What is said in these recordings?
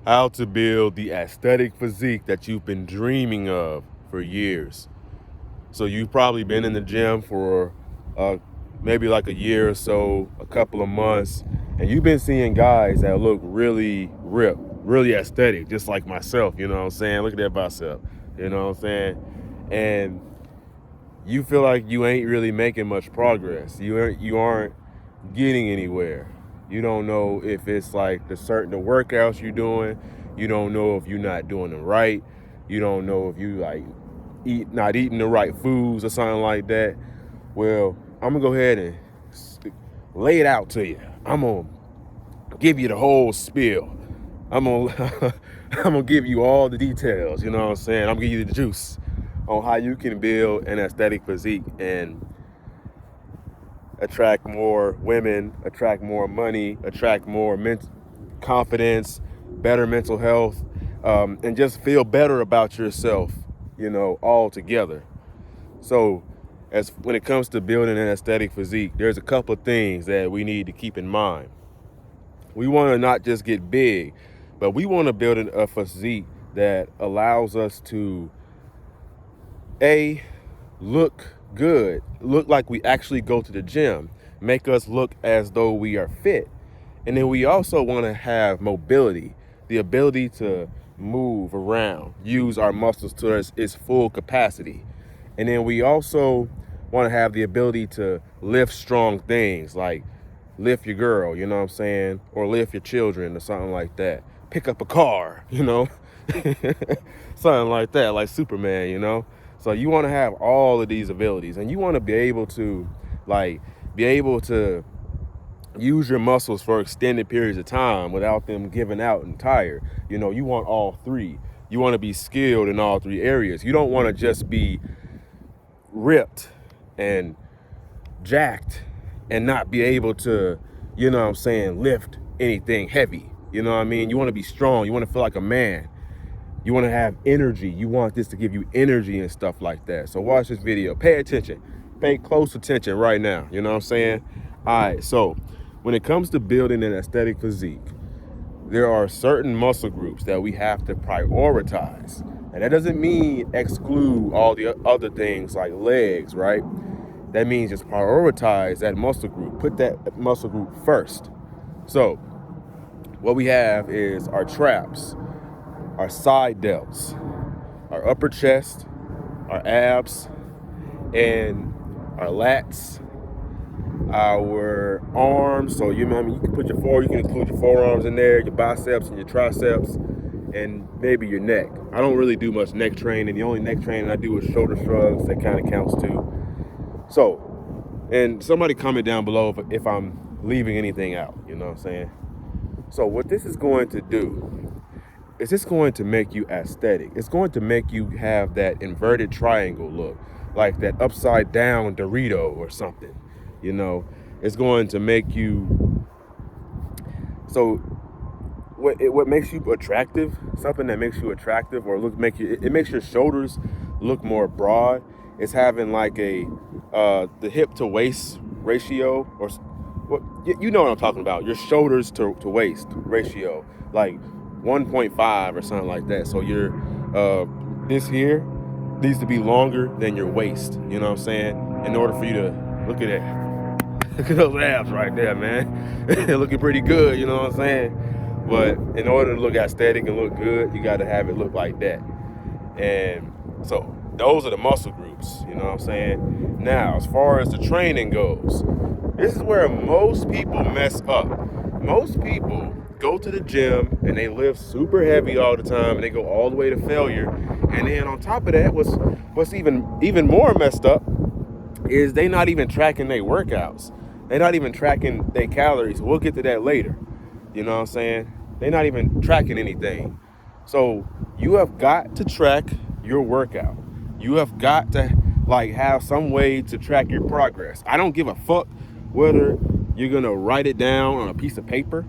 how to build the aesthetic physique that you've been dreaming of for years. So you've probably been in the gym for uh, maybe like a year or so, a couple of months, and you've been seeing guys that look really ripped, really aesthetic, just like myself, you know what I'm saying? Look at that bicep, you know what I'm saying? And you feel like you ain't really making much progress. You aren't getting anywhere. You don't know if it's like the workouts you're doing. You don't know if you're not doing them right. You don't know if you like not eating the right foods or something like that. Well, I'm gonna go ahead and lay it out to you. I'm gonna give you the whole spiel. I'm gonna I'm gonna give you all the details. You know what I'm saying? I'm gonna give you the juice on how you can build an aesthetic physique and attract more women, attract more money, attract more confidence, better mental health, and just feel better about yourself, all together. So as when it comes to building an aesthetic physique, there's a couple of things that we need to keep in mind. We want to not just get big, but we want to build a physique that allows us to look good, look like we actually go to the gym, make us look as though we are fit. And then we also want to have mobility, the ability to move around, use our muscles to its full capacity. And then we also want to have the ability to lift strong things, like lift your girl, you know what I'm saying? Or lift your children or something like that. Pick up a car, something like that, like Superman. So you want to have all of these abilities, and you want to be able to use your muscles for extended periods of time without them giving out and tired. You want all three. You want to be skilled in all three areas. You don't want to just be ripped and jacked and not be able to, lift anything heavy. You know what I mean? You want to be strong. You want to feel like a man. You want to have energy. You want this to give you energy and stuff like that. So watch this video. Pay attention. Pay close attention right now. You know what I'm saying? All right. So when it comes to building an aesthetic physique, there are certain muscle groups that we have to prioritize. And that doesn't mean exclude all the other things like legs, right? That means just prioritize that muscle group. Put that muscle group first. So what we have is our traps, our side delts, our upper chest, our abs, and our lats, our arms. So you can you can include your forearms in there, your biceps and your triceps, and maybe your neck. I don't really do much neck training. The only neck training I do is shoulder shrugs. That kind of counts too. So, and somebody comment down below if I'm leaving anything out. You know what I'm saying? So what this is going to do is it's going to make you aesthetic. It's going to make you have that inverted triangle look, like that upside down Dorito or something. It's going to make you. So what makes you attractive, something that makes you attractive or it makes your shoulders look more broad. It's having like the hip to waist ratio, or what you know what I'm talking about. Your shoulders to waist ratio, like 1.5 or something like that. So your this here needs to be longer than your waist. You know what I'm saying? In order for you to look at that. Look at those abs right there, man. They're looking pretty good, you know what I'm saying? But in order to look aesthetic and look good, you got to have it look like that. And so those are the muscle groups, you know what I'm saying? Now, as far as the training goes, this is where most people mess up. Most people go to the gym and they lift super heavy all the time and they go all the way to failure. And then on top of that, what's even more messed up is they not even tracking their workouts. They're not even tracking their calories. We'll get to that later. You know what I'm saying? They're not even tracking anything. So you have got to track your workout. You have got to have some way to track your progress. I don't give a fuck whether you're gonna write it down on a piece of paper,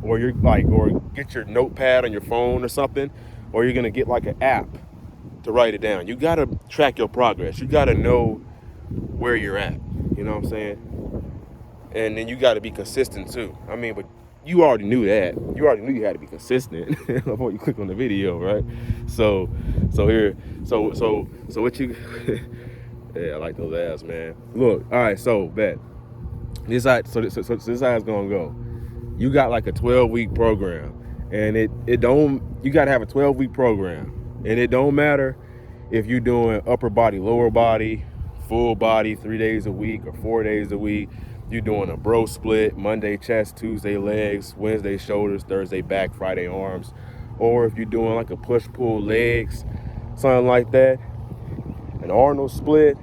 or or get your notepad on your phone or something, or you're gonna get like an app to write it down. You gotta track your progress. You gotta know where you're at. You know what I'm saying? And then you gotta be consistent too. But you already knew that. You already knew you had to be consistent before you click on the video, right? So what you yeah, I like those ads, man. Look, all right, so bet. This how it's gonna go. You got like a 12-week program, and it don't, you gotta have a 12-week program. And it don't matter if you're doing upper body, lower body, full body 3 days a week or 4 days a week. You're doing a bro split, Monday chest, Tuesday legs, Wednesday shoulders, Thursday back, Friday arms. Or if you're doing like a push-pull legs, something like that, an Arnold split.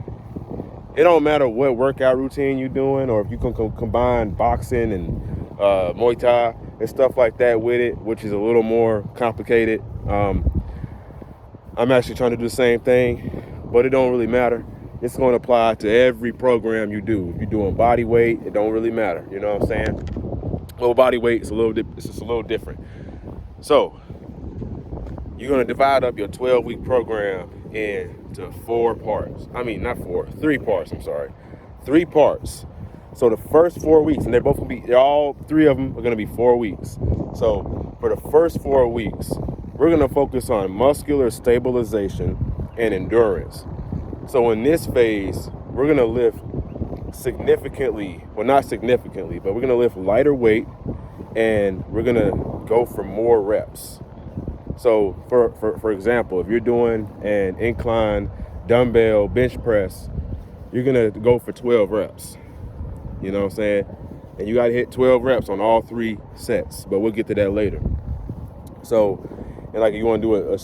It don't matter what workout routine you're doing, or if you can combine boxing and Muay Thai and stuff like that with it, which is a little more complicated. I'm actually trying to do the same thing, but it don't really matter. It's going to apply to every program you do. If you're doing body weight, it don't really matter. You know what I'm saying? Low body weight, it's just a little different. So you're going to divide up your 12-week program into 3 parts. I'm sorry. 3 parts. So the first 4 weeks, and all 3 of them are going to be 4 weeks. So for the first 4 weeks, we're going to focus on muscular stabilization and endurance. So in this phase, we're going to lift significantly, well, not significantly, but we're going to lift lighter weight, and we're going to go for more reps. So for example, if you're doing an incline dumbbell bench press, you're going to go for 12 reps. You know what I'm saying? And you got to hit 12 reps on all 3 sets, but we'll get to that later. So, and like you want to do a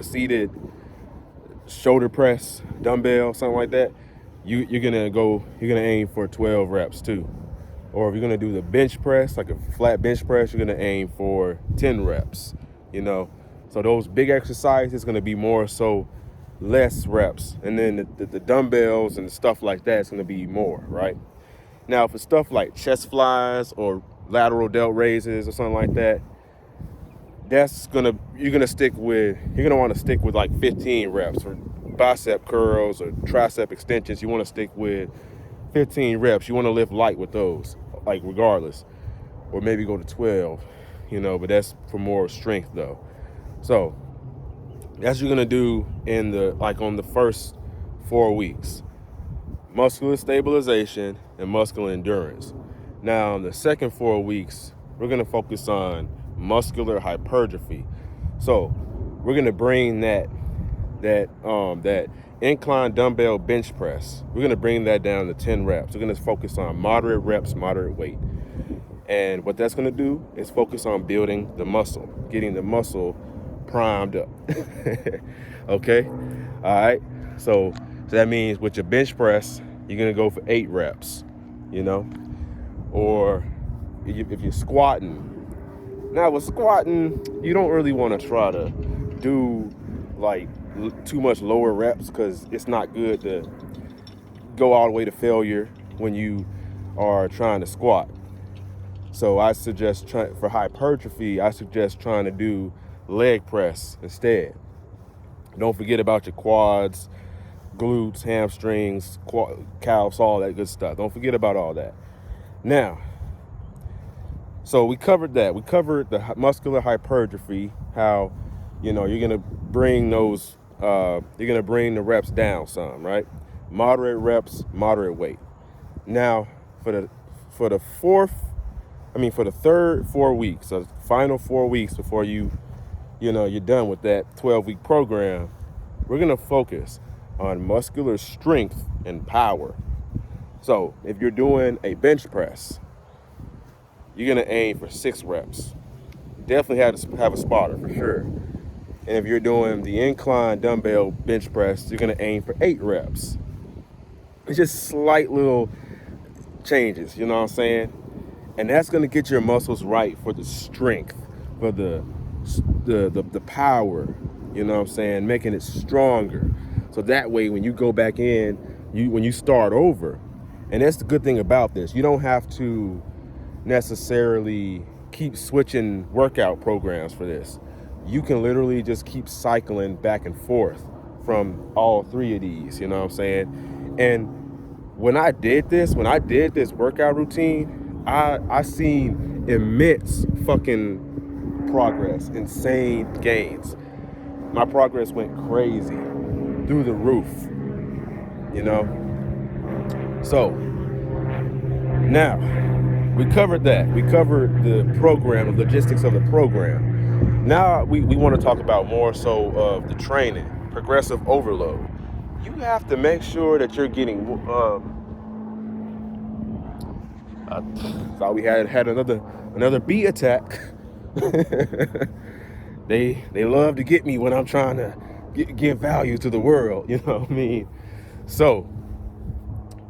seated shoulder press dumbbell, something like that, you're gonna aim for 12 reps too. Or if you're gonna do the bench press, like a flat bench press, you're gonna aim for 10 reps. You know, so those big exercises is gonna be more so less reps, and then the dumbbells and stuff like that is gonna be more, right? Now for stuff like chest flies or lateral delt raises or something like that, you're gonna want to stick with like 15 reps. For bicep curls or tricep extensions, you want to stick with 15 reps. You want to lift light with those, like regardless, or maybe go to 12, but that's for more strength though. So that's what you're gonna do on the first 4 weeks: muscular stabilization and muscular endurance. Now in the second 4 weeks, we're gonna focus on muscular hypertrophy. So we're gonna bring that incline dumbbell bench press, we're gonna bring that down to 10 reps. We're gonna focus on moderate reps, moderate weight. And what that's gonna do is focus on building the muscle, getting the muscle primed up. Okay? All right. So that means with your bench press, you're gonna go for 8 reps, or if you're squatting. Now with squatting, you don't really want to try to do like too much lower reps, because it's not good to go all the way to failure when you are trying to squat. So I suggest for hypertrophy, trying to do leg press instead. Don't forget about your quads, glutes, hamstrings, calves, all that good stuff. Don't forget about all that. Now, so we covered that. We covered the muscular hypertrophy, how, you're going to bring the reps down some, right? Moderate reps, moderate weight. Now, for the third 4 weeks, so final 4 weeks before you're done with that 12-week program, we're going to focus on muscular strength and power. So if you're doing a bench press, you're going to aim for 6 reps. Definitely have a spotter for sure. And if you're doing the incline dumbbell bench press, you're going to aim for 8 reps. It's just slight little changes, you know what I'm saying? And that's going to get your muscles right for the strength, for the power, you know what I'm saying? Making it stronger. So that way, when you go back in, when you start over, and that's the good thing about this, you don't have to necessarily keep switching workout programs for this. You can literally just keep cycling back and forth from all 3 of these, you know what I'm saying? And when I did this workout routine, I seen immense fucking progress, insane gains. My progress went crazy, through the roof, you know? So, now, we covered that. We covered the program, the logistics of the program. Now, we want to talk about more so of the training, progressive overload. You have to make sure that you're getting, I thought we had another bee attack. They love to get me when I'm trying to give value to the world, you know what I mean? So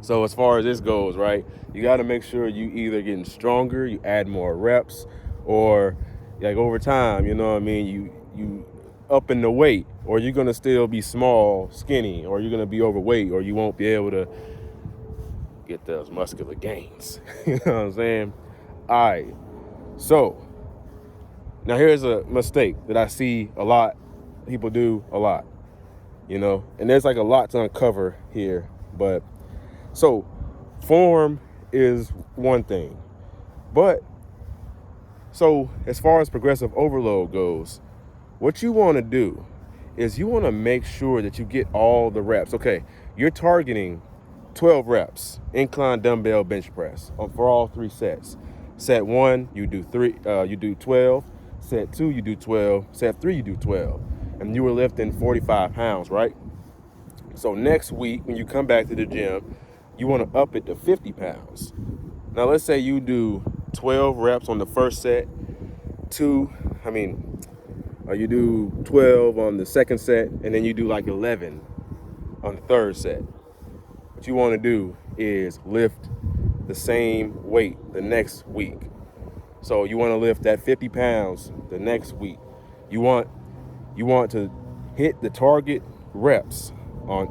as far as this goes, right, you got to make sure you either getting stronger, you add more reps, or like over time, you know what I mean, you up in the weight, or you're gonna still be small, skinny, or you're gonna be overweight, or you won't be able to get those muscular gains. You know what I'm saying? All right. So now here's a mistake that I see a lot. People do a lot, you know, and there's like a lot to uncover here. But so form is one thing, but so as far as progressive overload goes, what you want to do is you want to make sure that you get all the reps. Okay, you're targeting 12 reps, incline dumbbell bench press for all 3 sets. Set 1, you do 12. Set 2, you do 12. Set 3, you do 12. And you were lifting 45 pounds, right? So next week, when you come back to the gym, you want to up it to 50 pounds. Now, let's say you do 12 reps on the first set, you do 12 on the second set, and then you do like 11 on the third set. What you want to do is lift the same weight the next week. So you want to lift that 50 pounds the next week. You want to hit the target reps on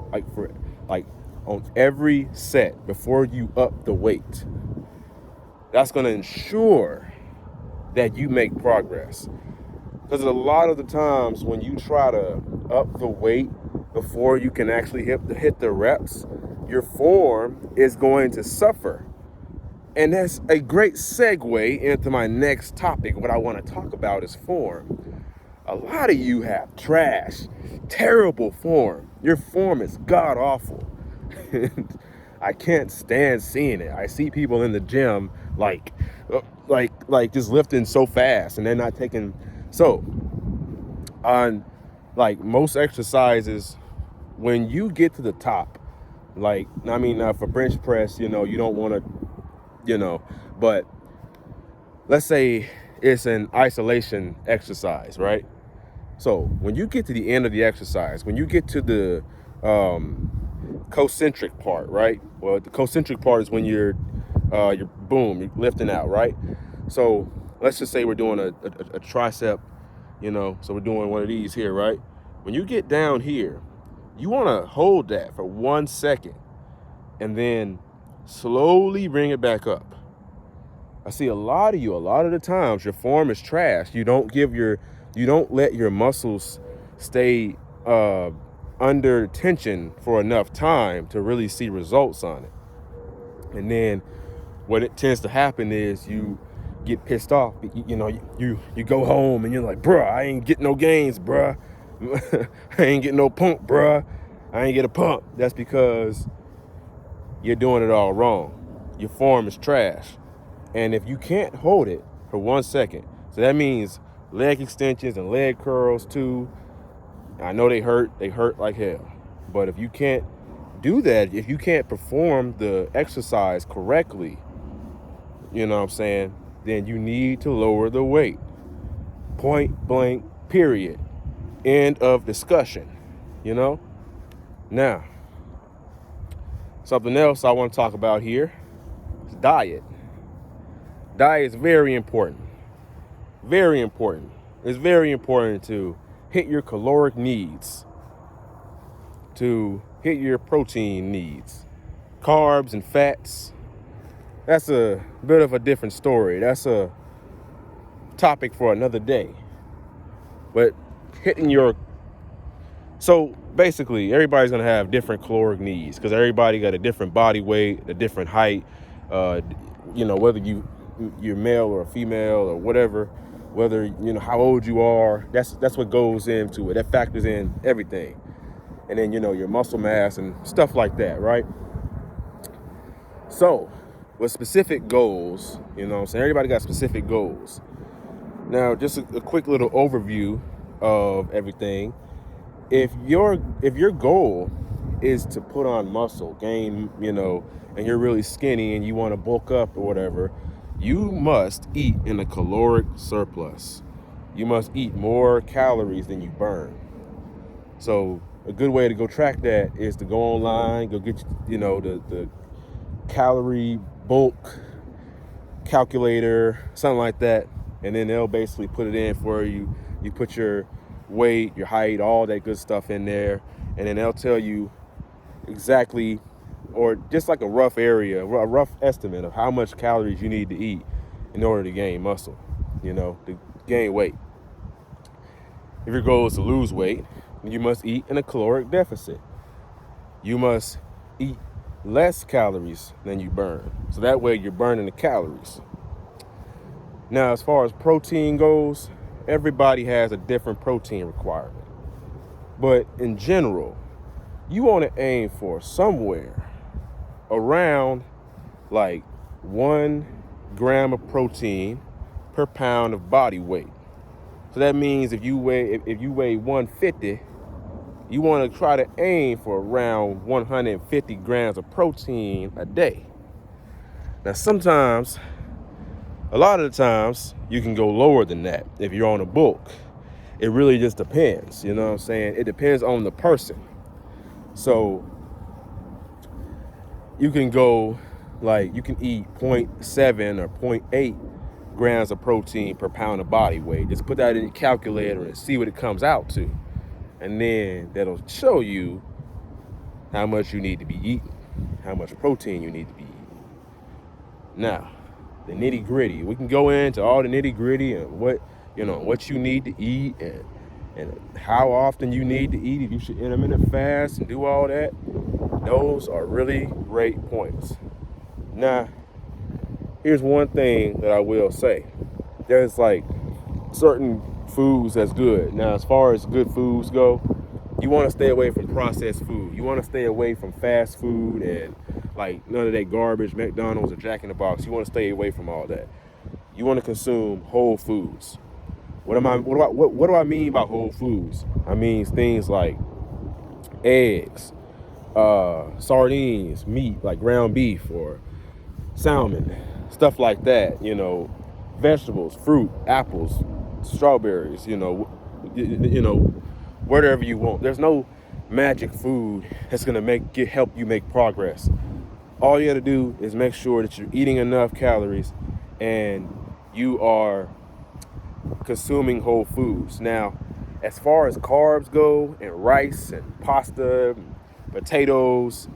on every set before you up the weight. That's going to ensure that you make progress. Because a lot of the times when you try to up the weight before you can actually hit the reps, your form is going to suffer. And that's a great segue into my next topic. What I want to talk about is form. A lot of you have terrible form. Your form is god awful. I can't stand seeing it. I see people in the gym like just lifting so fast, and they're not taking. So on like most exercises, when you get to the top, for bench press, you don't want to, but let's say it's an isolation exercise, right? So when you get to the end of the exercise, when you get to the concentric part, right? Well, the concentric part is when you're lifting out, right? So let's just say we're doing a tricep, so we're doing one of these here, right? When you get down here, you want to hold that for 1 second and then slowly bring it back up. I see a lot of the times your form is trash. You don't let your muscles stay under tension for enough time to really see results on it. And then what it tends to happen is you get pissed off. You go home and you're like, bruh, I ain't getting no gains, bruh. I ain't getting no pump, bruh. I ain't get a pump. That's because you're doing it all wrong. Your form is trash. And if you can't hold it for 1 second, so that means leg extensions and leg curls too. I know they hurt like hell. But if you can't do that, if you can't perform the exercise correctly, you know what I'm saying, then you need to lower the weight. Point blank, period. End of discussion, Now, something else I want to talk about here is diet. Diet is very important. Very important. It's very important to hit your caloric needs, to hit your protein needs. Carbs and fats, that's a bit of a different story. That's a topic for another day. But so basically everybody's going to have different caloric needs because everybody got a different body weight, a different height, whether you you're male or female or whatever, whether, you know, how old you are, that's what goes into it. That factors in everything. And then, you know, your muscle mass and stuff like that, right? So with specific goals, you know what I'm saying? Everybody got specific goals. Now, just a quick little overview of everything. If your goal is to put on muscle, gain, you know, and you're really skinny and you want to bulk up or whatever, you must eat in a caloric surplus. You must eat more calories than you burn. So a good way to go track that is to go online, go get, you know, the calorie bulk calculator, something like that, and then they'll basically put it in for you. You put your weight, your height, all that good stuff in there, and then they'll tell you exactly, or just like a rough estimate of how much calories you need to eat in order to gain muscle, you know, to gain weight. If your goal is to lose weight, you must eat in a caloric deficit. You must eat less calories than you burn. So that way you're burning the calories. Now, as far as protein goes, everybody has a different protein requirement. But in general, you want to aim for somewhere around like 1 gram of protein per pound of body weight. So that means if you weigh 150, you want to try to aim for around 150 grams of protein a day. Now, a lot of the times, you can go lower than that if you're on a bulk. It really just depends, you know what I'm saying? It depends on the person. So you can go, like, you can eat 0.7 or 0.8 grams of protein per pound of body weight. Just put that in your calculator and see what it comes out to. And then that'll show you how much you need to be eating, how much protein you need to be eating. Now, the nitty gritty. We can go into all the nitty gritty and what you need to eat and how often you need to eat, if you should intermittent fast and do all that. Those are really great points. Now, here's one thing that I will say. There's like certain foods that's good. Now, as far as good foods go, you want to stay away from processed food. You want to stay away from fast food and like none of that garbage, McDonald's or Jack in the Box. You want to stay away from all that. You want to consume whole foods. What do I mean by whole foods? I mean things like eggs, sardines, meat like ground beef or salmon, stuff like that. You know, vegetables, fruit, apples, strawberries. You know, whatever you want. There's no magic food that's gonna help you make progress. All you gotta do is make sure that you're eating enough calories and you are consuming whole foods. Now, as far as carbs go and rice and pasta, and potatoes,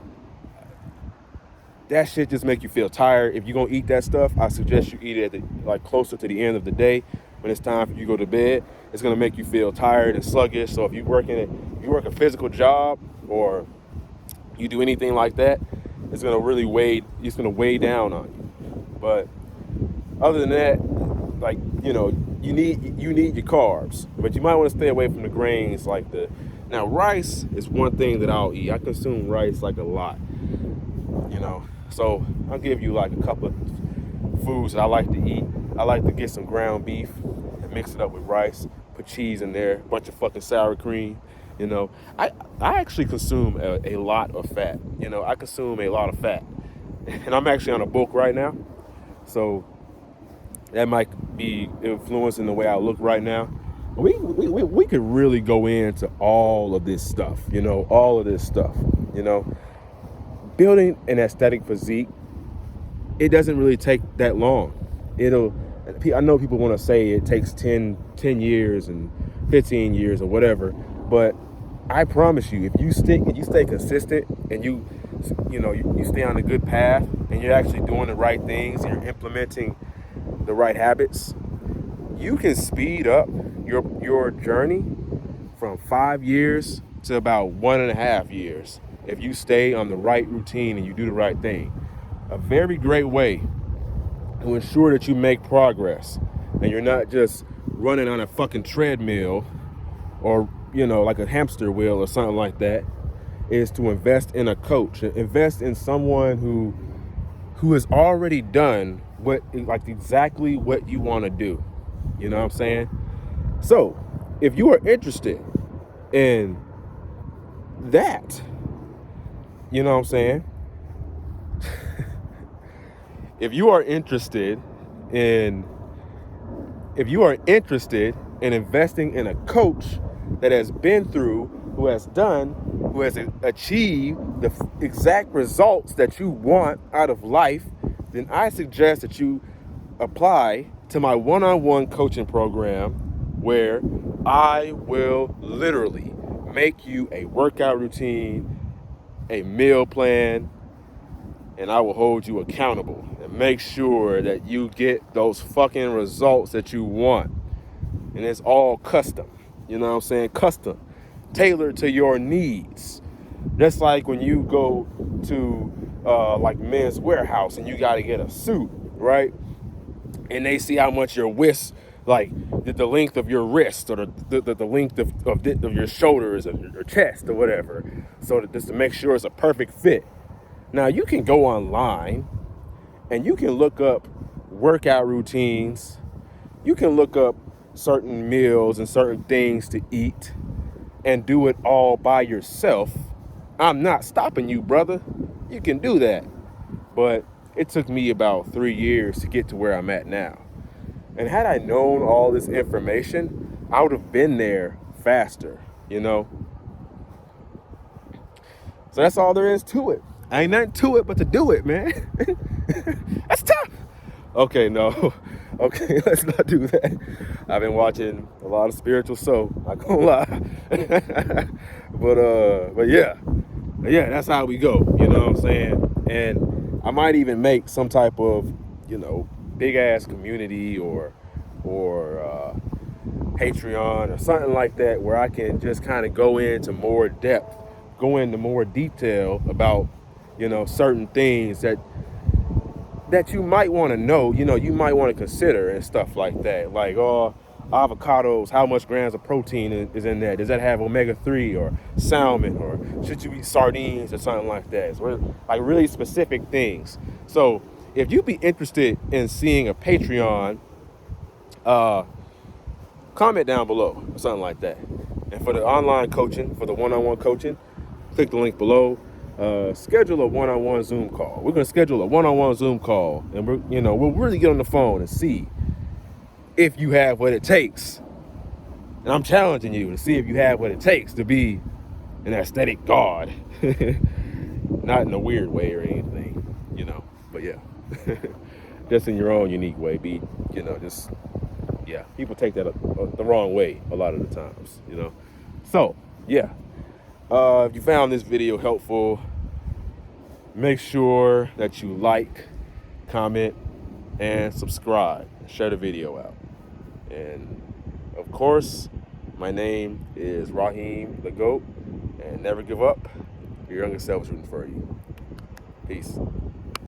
that shit just make you feel tired. If you're gonna eat that stuff, I suggest you eat it at closer to the end of the day when it's time for you to go to bed. It's gonna make you feel tired and sluggish. So if you work a physical job or you do anything like that, it's gonna weigh down on you. But other than that, like, you need your carbs, but you might want to stay away from the grains now rice is one thing that I'll eat. I consume rice like a lot, so I'll give you like a couple of foods that I like to eat. I like to get some ground beef and mix it up with rice, put cheese in there, a bunch of fucking sour cream. I actually consume a lot of fat. I consume a lot of fat, and I'm actually on a bulk right now, so that might be influencing the way I look right now. We could really go into all of this stuff, Building an aesthetic physique, it doesn't really take that long. I know people want to say it takes 10 years and 15 years or whatever, but I promise you, if you stay consistent and you stay on a good path and you're actually doing the right things, and you're implementing the right habits, you can speed up your journey from 5 years to about 1.5 years if you stay on the right routine and you do the right thing. A very great way to ensure that you make progress and you're not just running on a fucking treadmill or, like a hamster wheel or something like that, is to invest in a coach. Invest in someone who has already done exactly what you want to do. You know what I'm saying? So, if you are interested in that, you know what I'm saying? If you are interested in investing in a coach that has been through, who has achieved the exact results that you want out of life, then I suggest that you apply to my one-on-one coaching program, where I will literally make you a workout routine, a meal plan, and I will hold you accountable and make sure that you get those fucking results that you want. And it's all custom. You know what I'm saying? Custom. Tailored to your needs. Just like when you go to Men's Warehouse and you got to get a suit, right? And they see how much your wrist, the length of your wrist, or the length of your shoulders or your chest or whatever. So just to make sure it's a perfect fit. Now, you can go online and you can look up workout routines. You can look up certain meals and certain things to eat and do it all by yourself. I'm not stopping you, brother. You can do that. But it took me about 3 years to get to where I'm at now. And had I known all this information, I would have been there faster, So that's all there is to it. Ain't nothing to it but to do it, man. That's tough. Okay, no. Okay, let's not do that. I've been watching a lot of spiritual soul, not gonna lie. but yeah, that's how we go. You know what I'm saying? And I might even make some type of, big ass community or Patreon or something like that, where I can just kind of go into more depth, go into more detail about, certain things that you might want to know, you might want to consider and stuff like that. Like, avocados, how much grams of protein is in that? Does that have omega-3 or salmon, or should you eat sardines or something like that? So, really specific things. So if you'd be interested in seeing a Patreon, comment down below or something like that. And for the online coaching, for the one-on-one coaching, click the link below. Schedule a one-on-one Zoom call. We're going to schedule a one-on-one Zoom call, and we'll really get on the phone and see if you have what it takes. And I'm challenging you to see if you have what it takes to be an aesthetic god. Not in a weird way or anything, but yeah. Just in your own unique way. People take that the wrong way a lot of the times, So, yeah. If you found this video helpful, make sure that you like, comment, and subscribe. Share the video out. And, of course, my name is Raheem the GOAT. And never give up. Your younger self is rooting for you. Peace.